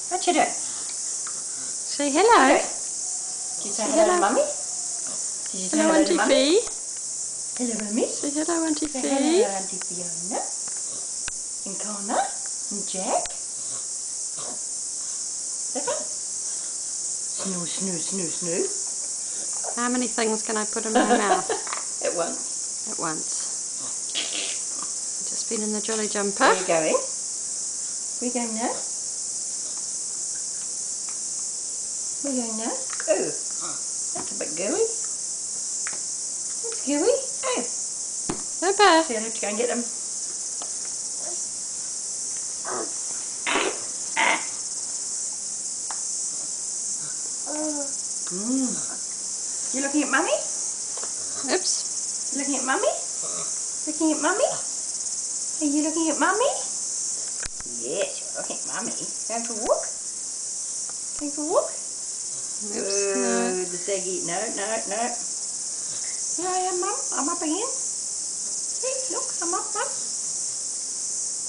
What you doing? Say hello. Did you say hello to Mummy? Did you say Hello, hello to Auntie Mummy? Fee. Hello, Mummy. Say hello, Auntie Say Fee. hello, Auntie Fiona. And Connor. And Jack. Pepper. Snoo, snoo, snoo, snoo. How many things can I put in my mouth At once. at once? Just been in the Jolly Jumper. Where are you going? Where are you going now? Where are you going now? Oh, that's a bit gooey. That's gooey. Oh. Pepper. So I have to go and get them. You looking at Mummy? Oops. You looking at Mummy? Looking at Mummy? Are you looking at Mummy? Yes, you're looking at Mummy. Going for a walk? Going for a walk? Oops. No. The saggy. No, no, no. Here I am, Mum. I'm up again. See, look, I'm up, Mum.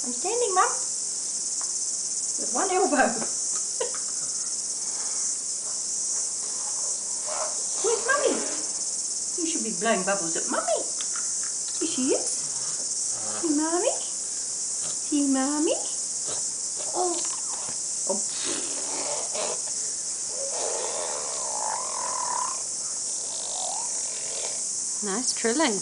I'm standing, Mum. With one elbow. Where's Mummy? You should be blowing bubbles at Mummy. Here she is. See Mummy? See Mummy? Oh. Oh. Nice trilling.